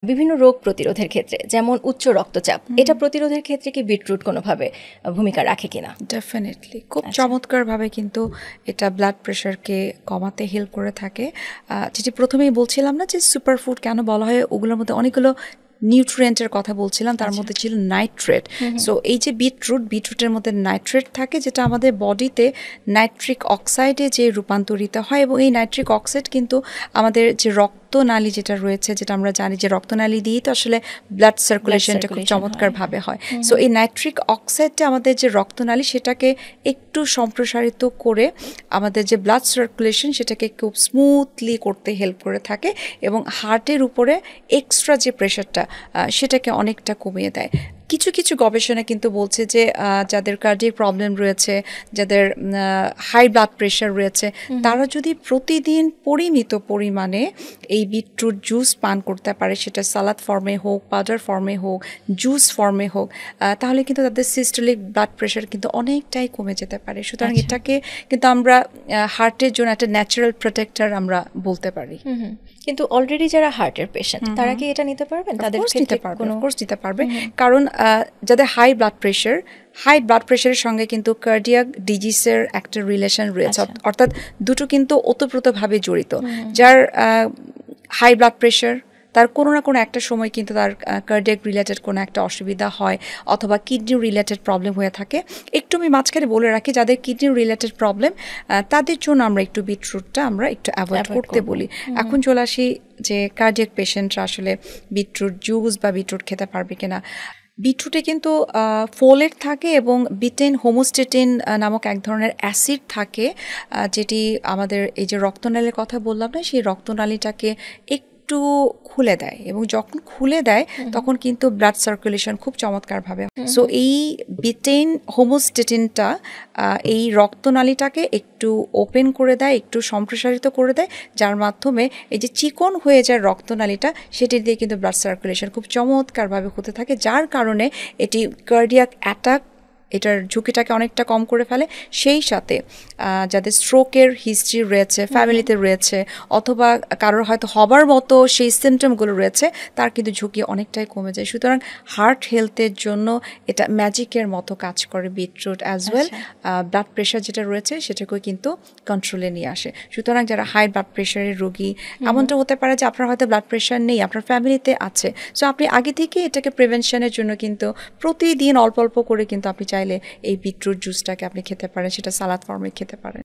বিভিন্ন রোগ প্রতিরোধের ক্ষেত্রে যেমন উচ্চ রক্তচাপ, এটা প্রতিরোধের ক্ষেত্রে কি বিটরুট কোনোভাবে ভূমিকা রাখে কিনা? ডেফিনেটলি খুব চমৎকারভাবে কিন্তু এটা ব্লাড প্রেশারকে কমাতে হেল্প করে থাকে। যেটি প্রথমেই বলছিলাম না যে সুপারফুড কেন বলা হয়, ওগুলোর মধ্যে অনেকগুলো নিউট্রিয়েন্টের কথা বলছিলাম, তার মধ্যে ছিল নাইট্রেট। সো এই যে বিটরুটের মধ্যে নাইট্রেট থাকে, যেটা আমাদের বডিতে নাইট্রিক অক্সাইডে যে রূপান্তরিত হয়, এবং এই নাইট্রিক অক্সাইড কিন্তু আমাদের যে রক্তনালী যেটা রয়েছে, যেটা আমরা জানি যে রক্তনালী দিয়েই তো আসলে ব্লাড সার্কুলেশনটা খুব চমৎকারভাবে হয়। সো এই নাইট্রিক অক্সাইডটা আমাদের যে রক্তনালী সেটাকে একটু সম্প্রসারিত করে আমাদের যে ব্লাড সার্কুলেশন সেটাকে খুব স্মুথলি করতে হেল্প করে থাকে, এবং হার্টের উপরে এক্সট্রা যে প্রেশারটা সেটাকে অনেকটা কমিয়ে দেয়। কিছু কিছু গবেষণা কিন্তু বলছে যে যাদের কার্ডিয়াক প্রবলেম রয়েছে, যাদের হাই ব্লাড প্রেশার রয়েছে, তারা যদি প্রতিদিন পরিমিত পরিমাণে এই বিটরুট জুস পান করতে পারে, সেটা সালাদ ফর্মে হোক, পাউডার ফর্মে হোক, জুস ফর্মে হোক, তাহলে কিন্তু তাদের সিস্টোলিক ব্লাড প্রেশার কিন্তু অনেকটাই কমে যেতে পারে। সুতরাং এটাকে কিন্তু আমরা হার্টের জন্য একটা ন্যাচারাল প্রোটেক্টর আমরা বলতে পারি। কিন্তু অলরেডি যারা হার্টের পেশেন্ট, তারা কি এটা নিতে পারবেন? তাদের কোর্স নিতে পারবে, কারণ যাদের হাই ব্লাড প্রেশারের সঙ্গে কিন্তু কার্ডিয়াক ডিজিজের একটা রিলেশন রয়েছে, অর্থাৎ দুটো কিন্তু ওতপ্রোতভাবে জড়িত। যার হাই ব্লাড প্রেশার, তার কোনো না কোনো একটা সময় কিন্তু তার কার্ডিয়াক রিলেটেড কোনো একটা অসুবিধা হয়, অথবা কিডনি রিলেটেড প্রবলেম হয়ে থাকে। একটু আমি মাঝখানে বলে রাখি, যাদের কিডনি রিলেটেড প্রবলেম তাদের জন্য আমরা একটু বিটরুটটা আমরা একটু অ্যাভয়েড করতে বলি। এখন চলে আসি যে কার্ডিয়াক পেশেন্টরা আসলে বিটরুট জুস বা বিটরুট খেতে পারবে কিনা। বিটরুটে কিন্তু ফোলেট থাকে এবং বিটেন হোমোস্টেটিন নামক এক ধরনের অ্যাসিড থাকে, যেটি আমাদের এই যে রক্তনালীর কথা বললাম না, সেই রক্তনালীটাকে একটু খুলে দেয়, এবং যখন খুলে দেয় তখন কিন্তু ব্লাড সার্কুলেশন খুব চমৎকারভাবে। সো এই বিটেন হোমোস্টেটিনটা এই রক্তনালীটাকে একটু ওপেন করে দেয়, একটু সম্প্রসারিত করে দেয়, যার মাধ্যমে এই যে চিকন হয়ে যায় রক্তনালীটা, সেটি দিয়ে কিন্তু ব্লাড সার্কুলেশন খুব চমৎকারভাবে হতে থাকে, যার কারণে এটি কার্ডিয়াক অ্যাটাক এটার ঝুঁকিটাকে অনেকটা কম করে ফেলে। সেই সাথে যাদের স্ট্রোকের হিস্ট্রি রয়েছে, ফ্যামিলিতে রয়েছে, অথবা কারোর হয়তো হবার মতো সেই সিমটমগুলো রয়েছে, তার কিন্তু ঝুঁকি অনেকটাই কমে যায়। সুতরাং হার্ট হেলথের জন্য এটা ম্যাজিকের মতো কাজ করে beetroot as well. Blood pressure যেটা রয়েছে সেটাকেও কিন্তু কন্ট্রোলে নিয়ে আসে। সুতরাং যারা হাই ব্লাড প্রেশারের রোগী, এমনটা হতে পারে যে আপনার হয়তো ব্লাড প্রেশার নেই, আপনার ফ্যামিলিতে আছে, সো আপনি আগে থেকে এটাকে প্রিভেনশনের জন্য কিন্তু প্রতিদিন অল্প অল্প করে কিন্তু আপনি চাইলে এই বিটরুট জুসটাকে আপনি খেতে পারেন, সেটা সালাদ ফর্মে খেতে পারেন।